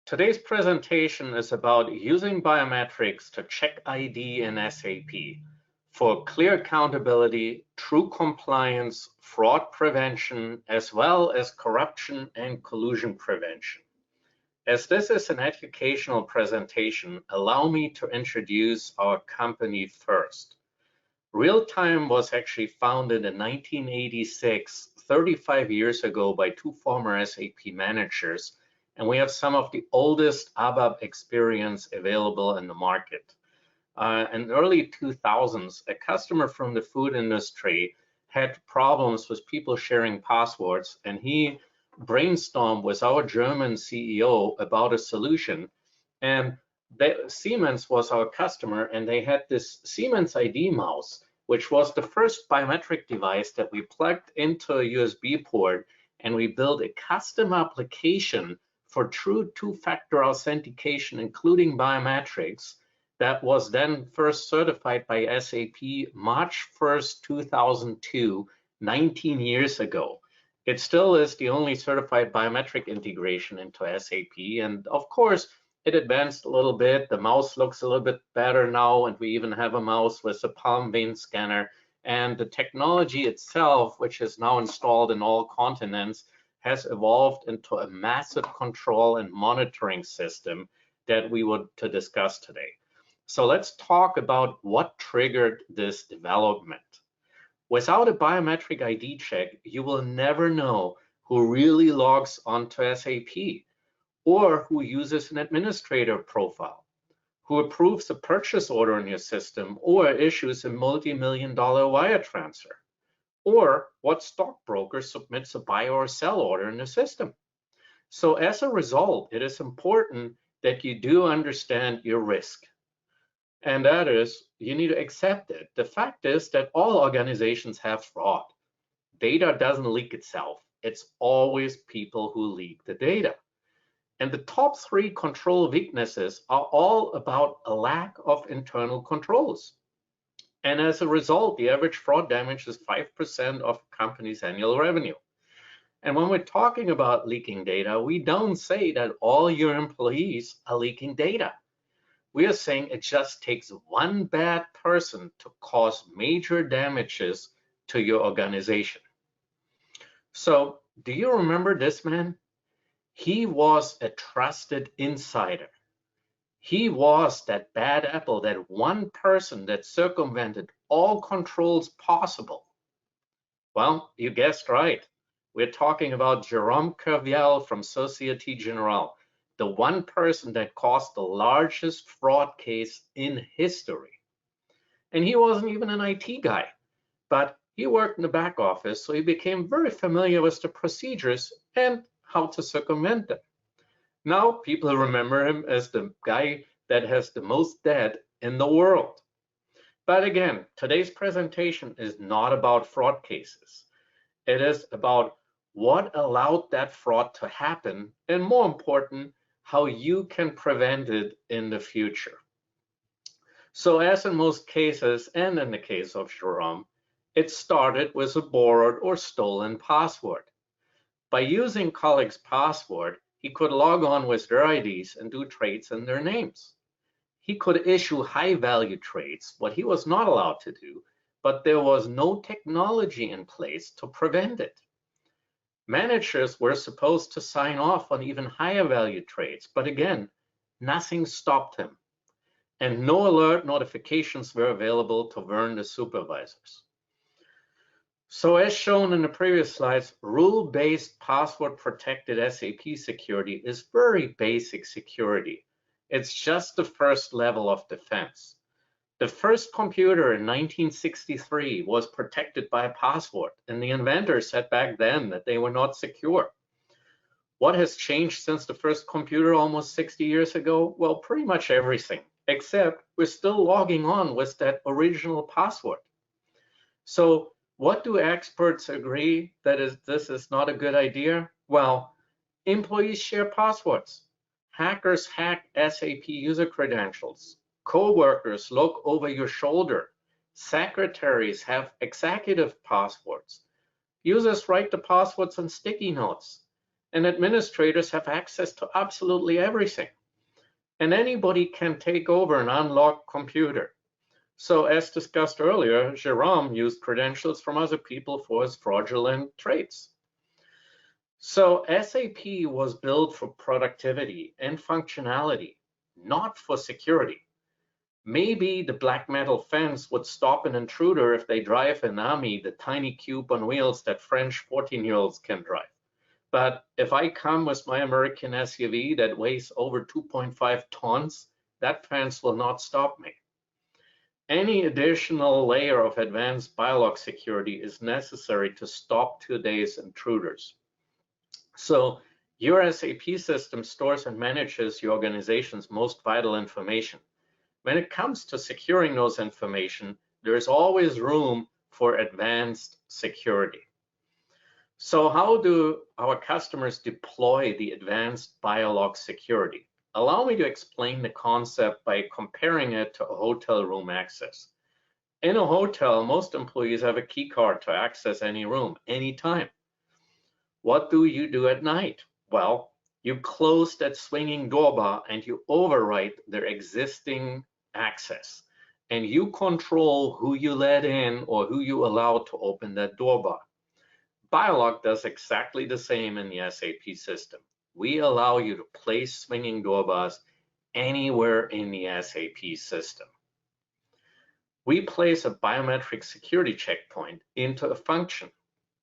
Today's presentation is about using biometrics to check ID in SAP for clear accountability, true compliance, fraud prevention, as well as corruption and collusion prevention. As this is an educational presentation, allow me to introduce our company first. Real-Time was actually founded in 1986, 35 years ago, by two former SAP managers, and we have some of the oldest ABAP experience available in the market. In early 2000s, a customer from the food industry had problems with people sharing passwords, and he brainstormed with our German CEO about a solution. And Siemens was our customer, and they had this Siemens ID mouse, which was the first biometric device that we plugged into a USB port, and we built a custom application for true two-factor authentication, including biometrics, that was then first certified by SAP March 1st, 2002, 19 years ago. It still is the only certified biometric integration into SAP, and of course, it advanced a little bit. The mouse looks a little bit better now, and we even have a mouse with a palm vein scanner. And the technology itself, which is now installed in all continents, has evolved into a massive control and monitoring system that we want to discuss today. So let's talk about what triggered this development. Without a biometric ID check, you will never know who really logs onto SAP, or who uses an administrator profile, who approves a purchase order in your system, or issues a multi-million-dollar wire transfer, or what stockbroker submits a buy or sell order in the system. So as a result, it is important that you do understand your risk. And that is, you need to accept it. The fact is that all organizations have fraud. Data doesn't leak itself. It's always people who leak the data. And the top three control weaknesses are all about a lack of internal controls. And as a result, the average fraud damage is 5% of a company's annual revenue. And when we're talking about leaking data, we don't say that all your employees are leaking data. We are saying it just takes one bad person to cause major damages to your organization. So, do you remember this man? He was a trusted insider. He was that bad apple, that one person that circumvented all controls possible. Well, you guessed right. We're talking about Jerome Kerviel from Societe Generale, the one person that caused the largest fraud case in history. And he wasn't even an IT guy, but he worked in the back office, so he became very familiar with the procedures and how to circumvent them. Now people remember him as the guy that has the most debt in the world. But again, today's presentation is not about fraud cases. It is about what allowed that fraud to happen, and more important, how you can prevent it in the future. So as in most cases, and in the case of Jerome, it started with a borrowed or stolen password. By using colleagues' password, he could log on with their IDs and do trades in their names. He could issue high-value trades, what he was not allowed to do, but there was no technology in place to prevent it. Managers were supposed to sign off on even higher value trades, but again, nothing stopped him. And no alert notifications were available to warn the supervisors. So as shown in the previous slides, rule-based password-protected SAP security is very basic security. It's just the first level of defense. The first computer in 1963 was protected by a password, and the inventor said back then that they were not secure. What has changed since the first computer almost 60 years ago? Well, pretty much everything, except we're still logging on with that original password. So what do experts agree that this is not a good idea? Well, employees share passwords. Hackers hack SAP user credentials. Co-workers look over your shoulder. Secretaries have executive passwords. Users write the passwords on sticky notes. and administrators have access to absolutely everything. And anybody can take over an unlocked computer. So as discussed earlier, Jerome used credentials from other people for his fraudulent trades. So SAP was built for productivity and functionality, not for security. Maybe the black metal fence would stop an intruder if they drive an Ami, the tiny cube on wheels that French 14-year-olds can drive. But if I come with my American SUV that weighs over 2.5 tons, that fence will not stop me. Any additional layer of advanced BioLock security is necessary to stop today's intruders. So your SAP system stores and manages your organization's most vital information. When it comes to securing those information, there is always room for advanced security. So how do our customers deploy the advanced BioLock security? Allow me to explain the concept by comparing it to a hotel room access. In a hotel, most employees have a key card to access any room, anytime. What do you do at night? Well, you close that swinging doorbell and you overwrite their existing access. And you control who you let in or who you allow to open that doorbell. Biolog does exactly the same in the SAP system. We allow you to place swinging doorbells anywhere in the SAP system. We place a biometric security checkpoint into a function,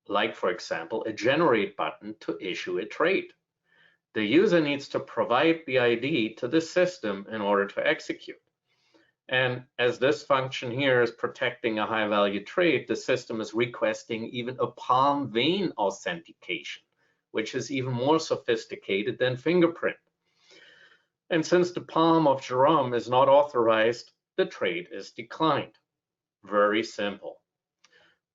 like for example, a generate button to issue a trade. The user needs to provide the ID to the system in order to execute. And as this function here is protecting a high value trade, the system is requesting even a palm vein authentication, which is even more sophisticated than fingerprint. And since the palm of Jerome is not authorized, the trade is declined. Very simple.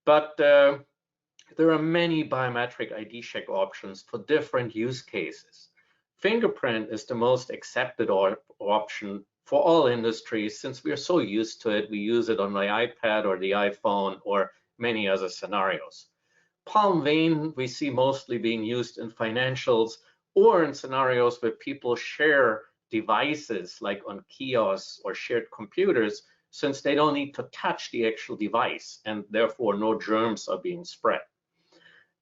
But there are many biometric ID check options for different use cases. Fingerprint is the most accepted option for all industries, since we are so used to it. We use it on the iPad or the iPhone or many other scenarios. Palm vein we see mostly being used in financials or in scenarios where people share devices like on kiosks or shared computers, since they don't need to touch the actual device and therefore no germs are being spread.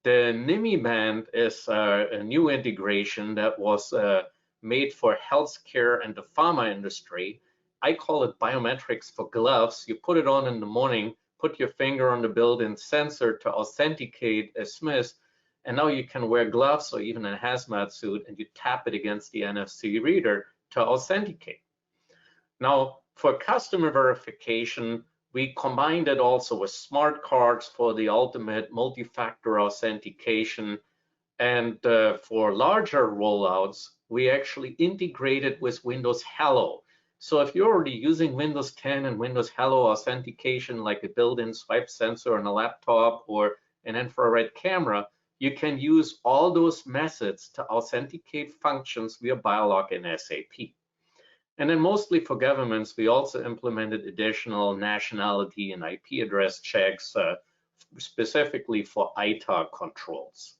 The NIMI band is a new integration that was made for healthcare and the pharma industry. I call it biometrics for gloves. You put it on in the morning, put your finger on the built-in sensor to authenticate a Smith, and now you can wear gloves or even a hazmat suit and you tap it against the NFC reader to authenticate. Now, for customer verification, we combined it also with smart cards for the ultimate multi-factor authentication. And for larger rollouts, we actually integrated with Windows Hello. So if you're already using Windows 10 and Windows Hello authentication, like a built-in swipe sensor on a laptop or an infrared camera, you can use all those methods to authenticate functions via BioLock in SAP. And then mostly for governments, we also implemented additional nationality and IP address checks, specifically for ITAR controls.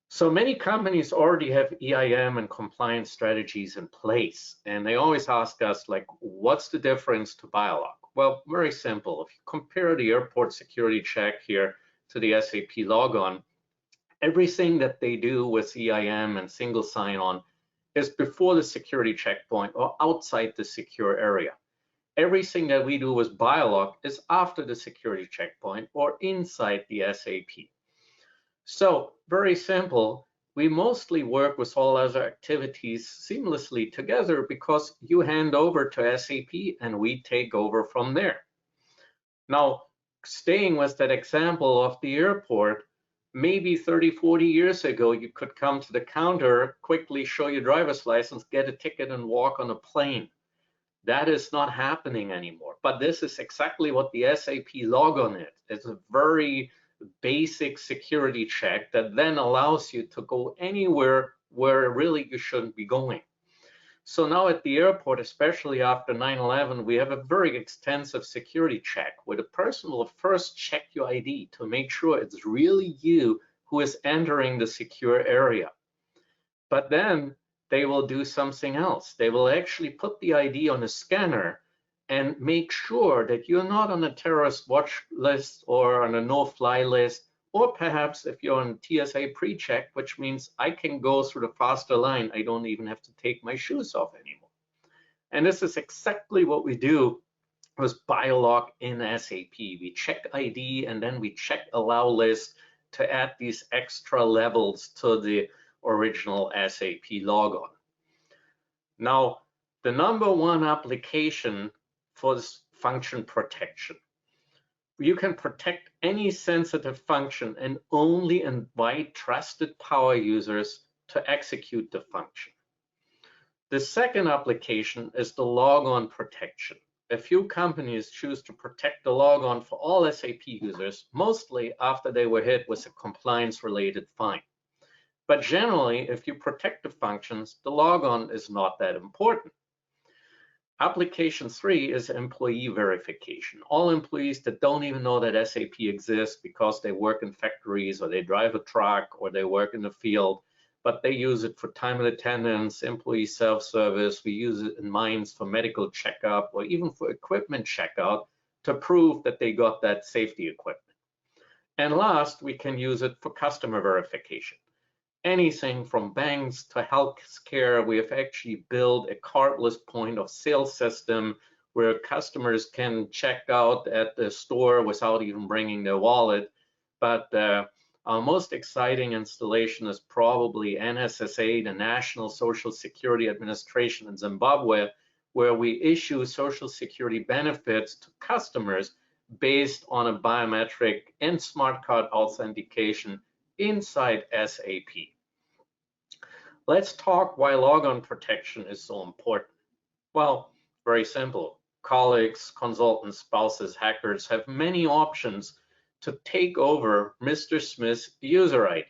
So many companies already have EIM and compliance strategies in place, and they always ask us, like, what's the difference to BioLock? Well, very simple. If you compare the airport security check here to the SAP Logon, everything that they do with EIM and single sign-on is before the security checkpoint or outside the secure area. Everything that we do with BioLock is after the security checkpoint or inside the SAP. So very simple, we mostly work with all other activities seamlessly together because you hand over to SAP and we take over from there. Now, staying with that example of the airport, maybe 30, 40 years ago, you could come to the counter, quickly show your driver's license, get a ticket and walk on a plane. That is not happening anymore. But this is exactly what the SAP Log is. It's a very basic security check that then allows you to go anywhere where really you shouldn't be going. So now at the airport, especially after 9/11, we have a very extensive security check where the person will first check your ID to make sure it's really you who is entering the secure area. But then they will do something else. They will actually put the ID on a scanner and make sure that you're not on a terrorist watch list or on a no-fly list, or perhaps if you're on TSA pre-check, which means I can go through the faster line. I don't even have to take my shoes off anymore. And this is exactly what we do with BioLock in SAP. We check ID and then we check allow list to add these extra levels to the original SAP logon. Now, the #1 application for this function protection. You can protect any sensitive function and only invite trusted power users to execute the function. The second application is the logon protection. A few companies choose to protect the logon for all SAP users, mostly after they were hit with a compliance-related fine. But generally, if you protect the functions, the logon is not that important. Application 3 is employee verification. All employees that don't even know that SAP exists because they work in factories or they drive a truck or they work in the field, but they use it for time and attendance, employee self-service. We use it in mines for medical checkup or even for equipment checkout to prove that they got that safety equipment. And last, we can use it for customer verification. Anything from banks to healthcare, we have actually built a cardless point of sale system where customers can check out at the store without even bringing their wallet. But our most exciting installation is probably NSSA, the National Social Security Administration in Zimbabwe, where we issue Social Security benefits to customers based on a biometric and smart card authentication inside SAP. Let's talk why logon protection is so important. Well, very simple. Colleagues, consultants, spouses, hackers have many options to take over Mr. Smith's user ID.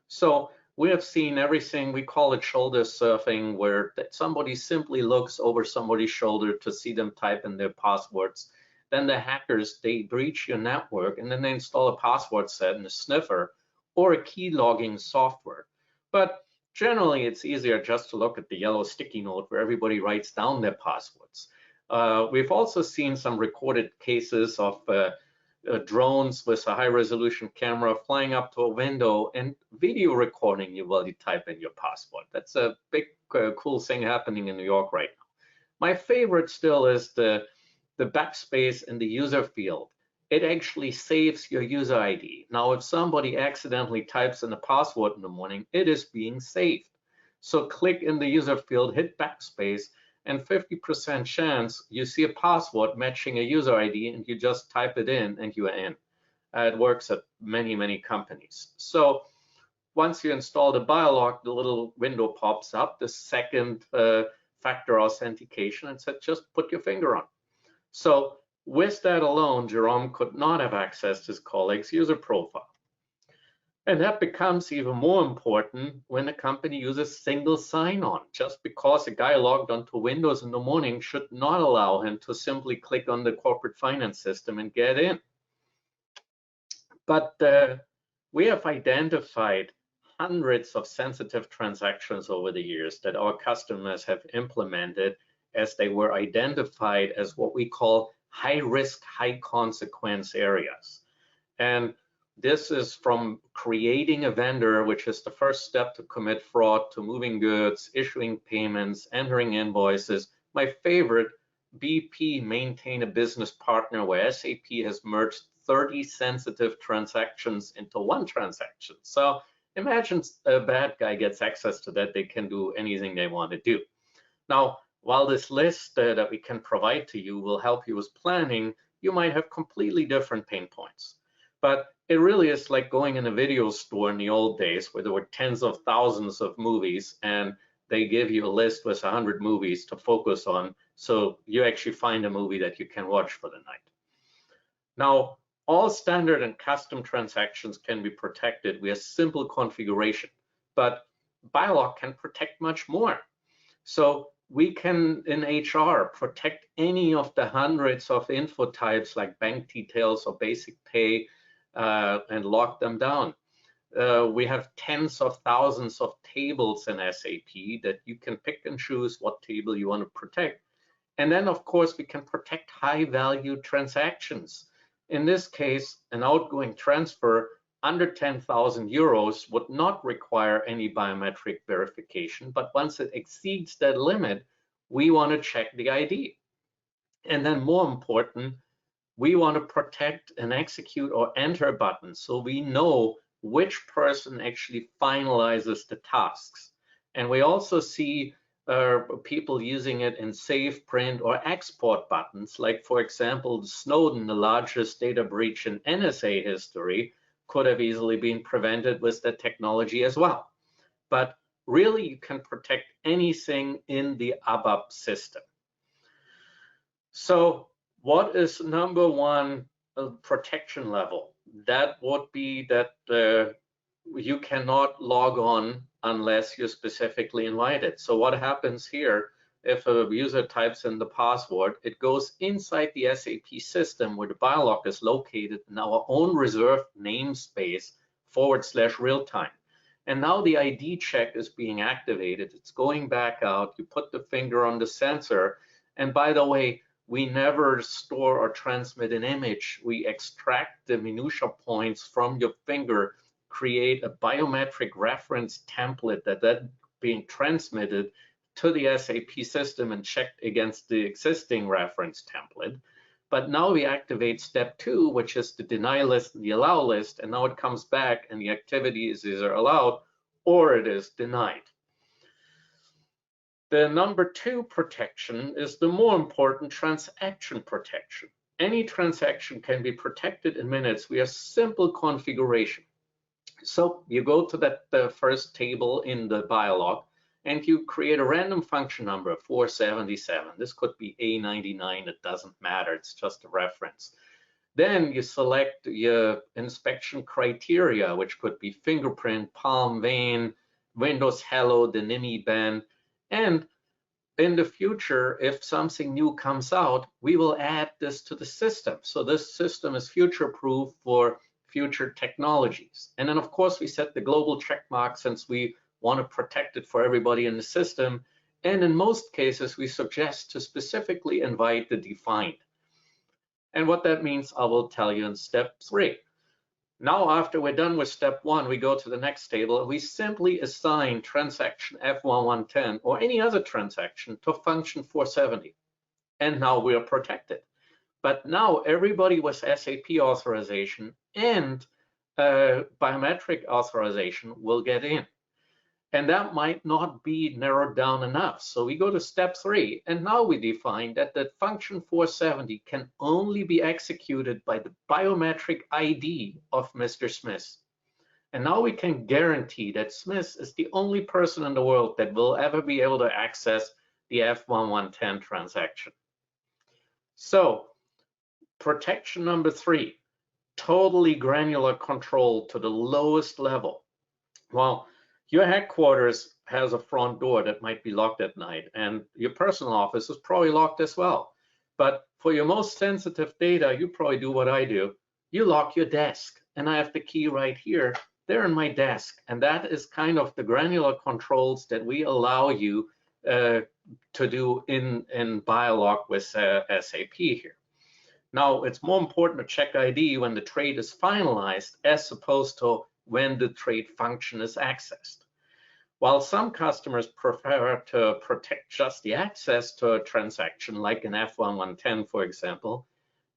So we have seen everything, we call it shoulder surfing, where somebody simply looks over somebody's shoulder to see them type in their passwords. Then the hackers, they breach your network and then they install a password set and a sniffer or a key logging software. But generally, it's easier just to look at the yellow sticky note where everybody writes down their passwords. We've also seen some recorded cases of drones with a high-resolution camera flying up to a window and video recording you while you type in your password. That's a big, cool thing happening in New York right now. My favorite still is the backspace in the user field. It actually saves your user ID. Now, if somebody accidentally types in a password in the morning, it is being saved. So click in the user field, hit backspace, and 50% chance you see a password matching a user ID and you just type it in and you are in. It works at many, many companies. So once you install the Biolog, the little window pops up, the second factor authentication, and said, just put your finger on. So with that alone, Jerome could not have accessed his colleague's user profile. And that becomes even more important when a company uses single sign-on. Just because a guy logged onto Windows in the morning should not allow him to simply click on the corporate finance system and get in. But we have identified hundreds of sensitive transactions over the years that our customers have implemented as they were identified as what we call high-risk, high-consequence areas. And this is from creating a vendor, which is the first step to commit fraud, to moving goods, issuing payments, entering invoices. My favorite, BP, maintain a business partner, where SAP has merged 30 sensitive transactions into one transaction. So imagine a bad guy gets access to that, they can do anything they want to do. Now, while this list that we can provide to you will help you with planning, you might have completely different pain points. But it really is like going in a video store in the old days where there were tens of thousands of movies and they give you a list with 100 movies to focus on, so you actually find a movie that you can watch for the night. Now, all standard and custom transactions can be protected with a simple configuration, but Biolog can protect much more. So we can, in HR, protect any of the hundreds of info types like bank details or basic pay and lock them down. We have tens of thousands of tables in SAP that you can pick and choose what table you want to protect. And then, of course, we can protect high-value transactions. In this case, an outgoing transfer under 10,000 euros would not require any biometric verification, but once it exceeds that limit, we want to check the ID. And then more important, we want to protect an execute or enter button so we know which person actually finalizes the tasks. And we also see people using it in save, print, or export buttons, like, for example, Snowden, the largest data breach in NSA history, could have easily been prevented with that technology as well. But really, you can protect anything in the ABAP system. So what is number one protection level? That would be that you cannot log on unless you're specifically invited. So what happens here, if a user types in the password, it goes inside the SAP system where the Biolog is located in our own reserved namespace /real-time. And now the ID check is being activated. It's going back out. You put the finger on the sensor. And by the way, we never store or transmit an image. We extract the minutia points from your finger, create a biometric reference template that being transmitted to the SAP system and checked against the existing reference template. But now we activate step 2, which is the deny list and the allow list, and now it comes back and the activity is either allowed or it is denied. The number 2 protection is the more important transaction protection. Any transaction can be protected in minutes via simple configuration. So you go to the first table in the Biolog and you create a random function number, 477. This could be A99, it doesn't matter, it's just a reference. Then you select your inspection criteria, which could be fingerprint, palm vein, Windows Hello, the NIMI band. And in the future, if something new comes out, we will add this to the system. So this system is future-proof for future technologies. And then, of course, we set the global check mark since we want to protect it for everybody in the system. And in most cases, we suggest to specifically invite the defined. And what that means, I will tell you in step 3. Now, after we're done with step 1, we go to the next table. We simply assign transaction F1110 or any other transaction to function 470. And now we are protected. But now everybody with SAP authorization and biometric authorization will get in. And that might not be narrowed down enough. So we go to step 3, and now we define that the function 470 can only be executed by the biometric ID of Mr. Smith. And now we can guarantee that Smith is the only person in the world that will ever be able to access the F1110 transaction. So protection number 3, totally granular control to the lowest level. Well, your headquarters has a front door that might be locked at night, and your personal office is probably locked as well. But for your most sensitive data, you probably do what I do. You lock your desk, and I have the key right here. They're in my desk, and that is kind of the granular controls that we allow you to do in Biolog with SAP here. Now, it's more important to check ID when the trade is finalized as opposed to when the trade function is accessed. While some customers prefer to protect just the access to a transaction, like an F1110, for example,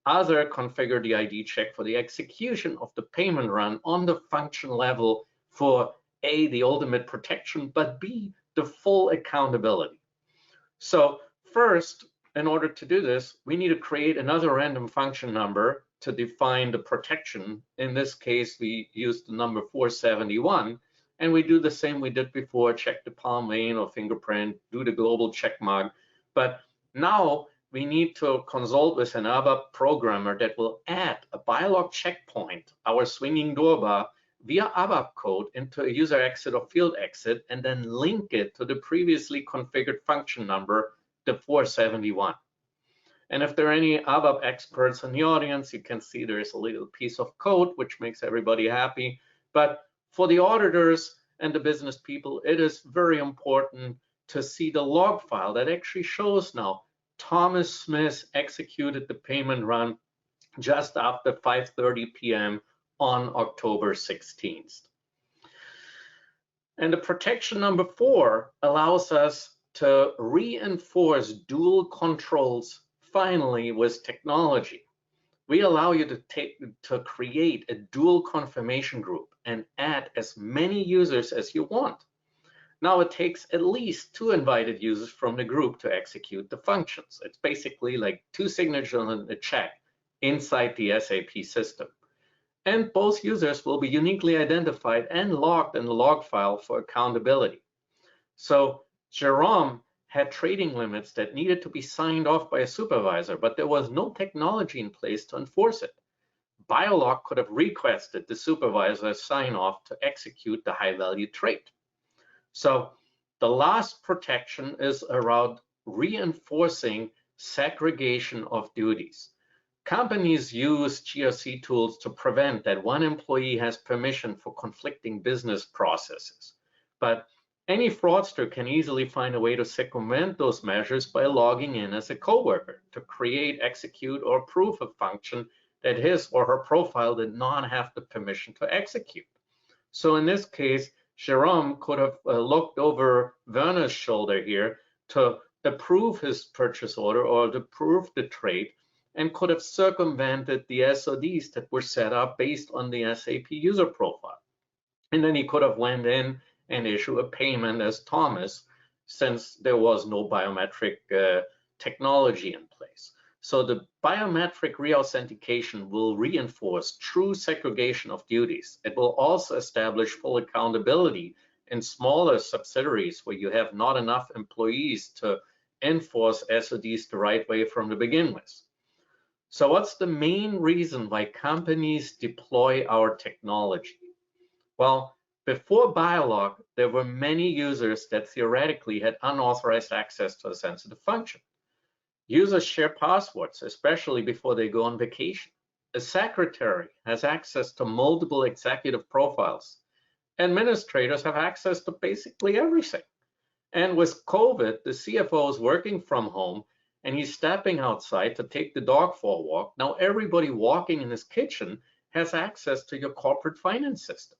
others configure the ID check for the execution of the payment run on the function level for A, the ultimate protection, but B, the full accountability. So first, in order to do this, we need to create another random function number to define the protection. In this case, we use the number 471, and we do the same we did before, check the palm vein or fingerprint, do the global check mark. But now we need to consult with an ABAP programmer that will add a Biolog checkpoint, our swinging door bar, via ABAP code into a user exit or field exit, and then link it to the previously configured function number, the 471. And if there are any ABAP experts in the audience, you can see there's a little piece of code which makes everybody happy. But For the auditors and the business people, it is very important to see the log file that actually shows now Thomas Smith executed the payment run just after 5:30 p.m. on October 16th. And the protection number 4 allows us to reinforce dual controls finally with technology. We allow you to create a dual confirmation group and add as many users as you want. Now it takes at least 2 invited users from the group to execute the functions. It's basically like 2 signatures on a check inside the SAP system. And both users will be uniquely identified and logged in the log file for accountability. So Jerome had trading limits that needed to be signed off by a supervisor, but there was no technology in place to enforce it. Biolog could have requested the supervisor sign off to execute the high-value trade. So the last protection is around reinforcing segregation of duties. Companies use GRC tools to prevent that one employee has permission for conflicting business processes. But any fraudster can easily find a way to circumvent those measures by logging in as a coworker to create, execute, or approve a function that his or her profile did not have the permission to execute. So in this case, Jerome could have looked over Werner's shoulder here to approve his purchase order or to approve the trade, and could have circumvented the SODs that were set up based on the SAP user profile. And then he could have went in and issued a payment as Thomas, since there was no biometric technology in place. So the biometric reauthentication will reinforce true segregation of duties. It will also establish full accountability in smaller subsidiaries where you have not enough employees to enforce SODs the right way from the begin with. So what's the main reason why companies deploy our technology? Well, before Biolog, there were many users that theoretically had unauthorized access to a sensitive function. Users share passwords, especially before they go on vacation. A secretary has access to multiple executive profiles. Administrators have access to basically everything. And with COVID, the CFO is working from home and he's stepping outside to take the dog for a walk. Now everybody walking in his kitchen has access to your corporate finance system.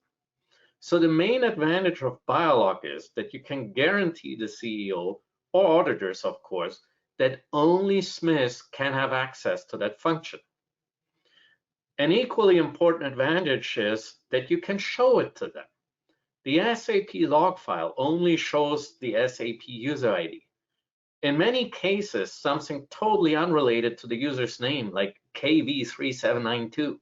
So the main advantage of Biolog is that you can guarantee the CEO or auditors, of course, that only Smiths can have access to that function. An equally important advantage is that you can show it to them. The SAP log file only shows the SAP user ID. In many cases, something totally unrelated to the user's name, like KV3792.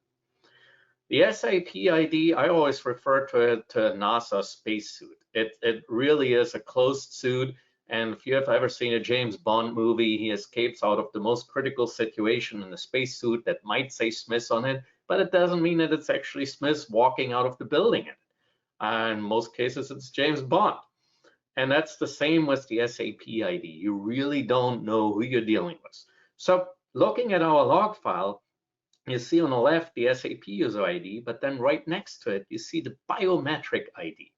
The SAP ID, I always refer to it to NASA spacesuit. It really is a closed suit. And if you have ever seen a James Bond movie, he escapes out of the most critical situation in a spacesuit that might say Smith on it, but it doesn't mean that it's actually Smith walking out of the building in it. In most cases, it's James Bond. And that's the same with the SAP ID. You really don't know who you're dealing with. So looking at our log file, you see on the left the SAP user ID, but then right next to it, you see the biometric ID.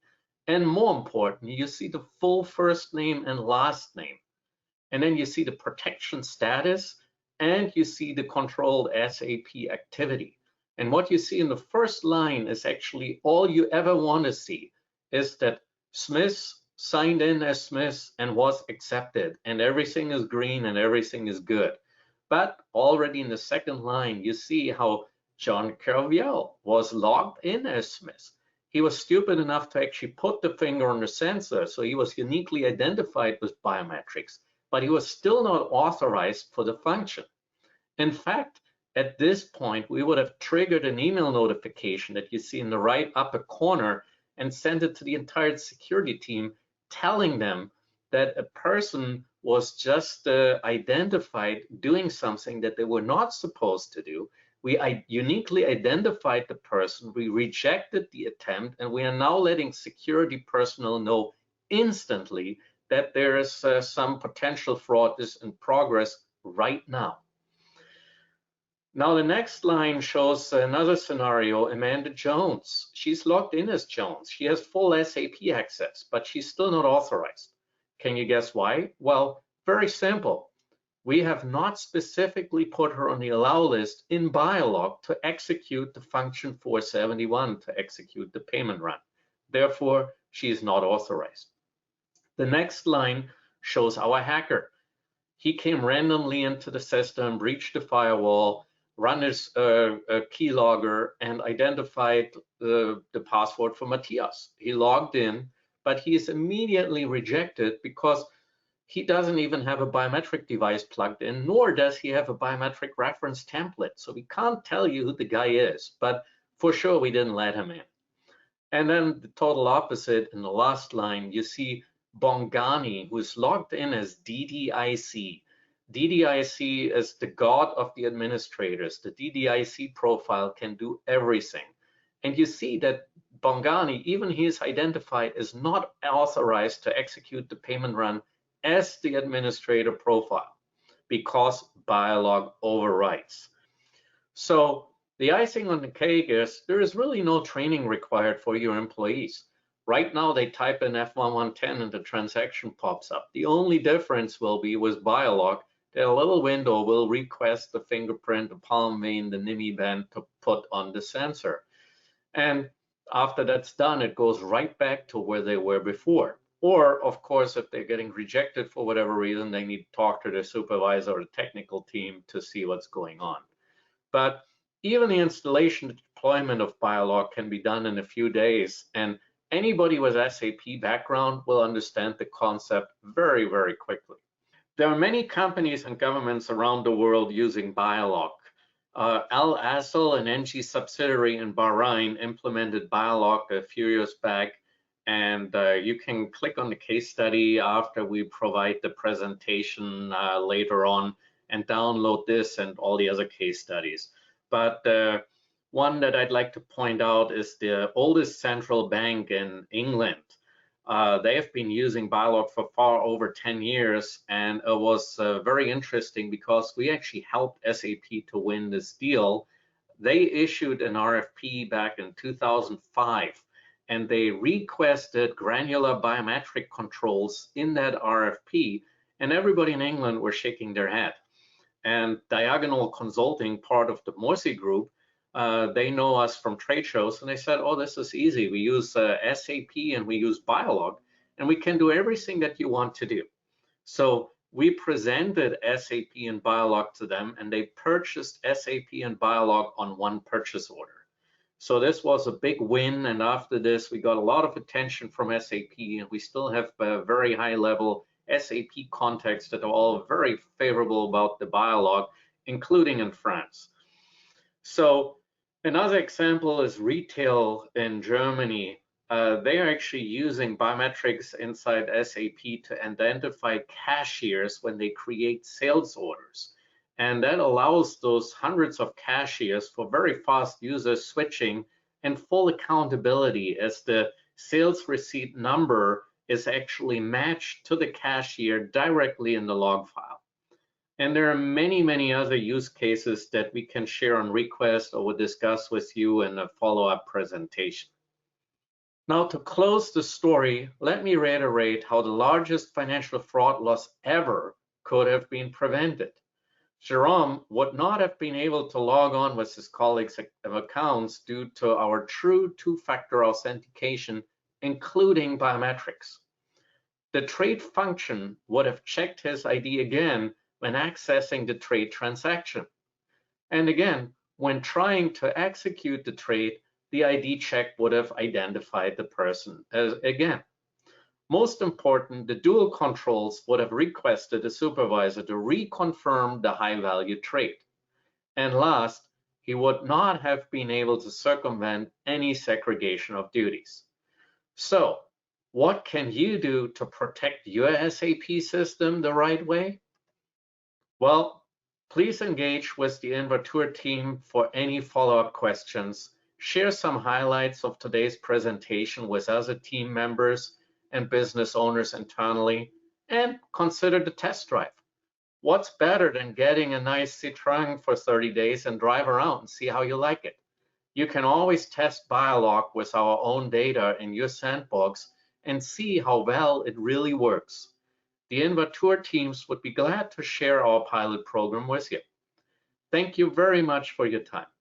And more important, you see the full first name and last name. And then you see the protection status, and you see the controlled SAP activity. And what you see in the first line is actually all you ever want to see, is that Smith signed in as Smith and was accepted, and everything is green and everything is good. But already in the second line, you see how Jerome Kerviel was logged in as Smith. He was stupid enough to actually put the finger on the sensor, so he was uniquely identified with biometrics, but he was still not authorized for the function. In fact, at this point, we would have triggered an email notification that you see in the right upper corner and sent it to the entire security team, telling them that a person was just identified doing something that they were not supposed to do. We uniquely identified the person, we rejected the attempt, and we are now letting security personnel know instantly that there is some potential fraud is in progress right now. Now the next line shows another scenario, Amanda Jones. She's logged in as Jones. She has full SAP access, but she's still not authorized. Can you guess why? Well, very simple. We have not specifically put her on the allow list in Biolog to execute the function 471 to execute the payment run. Therefore, she is not authorized. The next line shows our hacker. He came randomly into the system, breached the firewall, run his keylogger, and identified the password for Matthias. He logged in, but he is immediately rejected because he doesn't even have a biometric device plugged in, nor does he have a biometric reference template. So we can't tell you who the guy is, but for sure we didn't let him in. And then the total opposite in the last line, you see Bongani, who's logged in as DDIC. DDIC is the god of the administrators. The DDIC profile can do everything. And you see that Bongani, even he is identified as not authorized to execute the payment run as the administrator profile because Biolog overrides. So the icing on the cake is there is really no training required for your employees. Right now they type in F1110 and the transaction pops up. The only difference will be with Biolog that a little window will request the fingerprint, the palm vein, the NIMI band to put on the sensor. And after that's done, it goes right back to where they were before. Or, of course, if they're getting rejected for whatever reason, they need to talk to their supervisor or the technical team to see what's going on. But even the installation and deployment of Biolog can be done in a few days, and anybody with SAP background will understand the concept very, very quickly. There are many companies and governments around the world using Biolog. Al Asl, an NG subsidiary in Bahrain, implemented Biolog a few years back, and you can click on the case study after we provide the presentation later on and download this and all the other case studies. But one that I'd like to point out is the oldest central bank in England. They have been using Biolog for far over 10 years, and it was very interesting because we actually helped SAP to win this deal. They issued an RFP back in 2005, and they requested granular biometric controls in that RFP, and everybody in England were shaking their head. And Diagonal Consulting, part of the Morsi Group, they know us from trade shows, and they said, oh, this is easy. We use SAP and we use Biolog, and we can do everything that you want to do. So we presented SAP and Biolog to them, and they purchased SAP and Biolog on one purchase order. So this was a big win, and after this, we got a lot of attention from SAP, and we still have a very high level SAP contacts that are all very favorable about the Biolog, including in France. So another example is retail in Germany. They are actually using biometrics inside SAP to identify cashiers when they create sales orders. And that allows those hundreds of cashiers for very fast user switching and full accountability as the sales receipt number is actually matched to the cashier directly in the log file. And there are many, many other use cases that we can share on request or we'll discuss with you in a follow-up presentation. Now, to close the story, let me reiterate how the largest financial fraud loss ever could have been prevented. Jerome would not have been able to log on with his colleagues' accounts due to our true two-factor authentication, including biometrics. The trade function would have checked his ID again when accessing the trade transaction. And again, when trying to execute the trade, the ID check would have identified the person again. Most important, the dual controls would have requested a supervisor to reconfirm the high value trade. And last, he would not have been able to circumvent any segregation of duties. So, what can you do to protect your SAP system the right way? Well, please engage with the Invertur team for any follow-up questions. Share some highlights of today's presentation with other team members and business owners internally, and consider the test drive. What's better than getting a nice Citroen for 30 days and drive around and see how you like it? You can always test Biolog with our own data in your sandbox and see how well it really works. The Invatur teams would be glad to share our pilot program with you. Thank you very much for your time.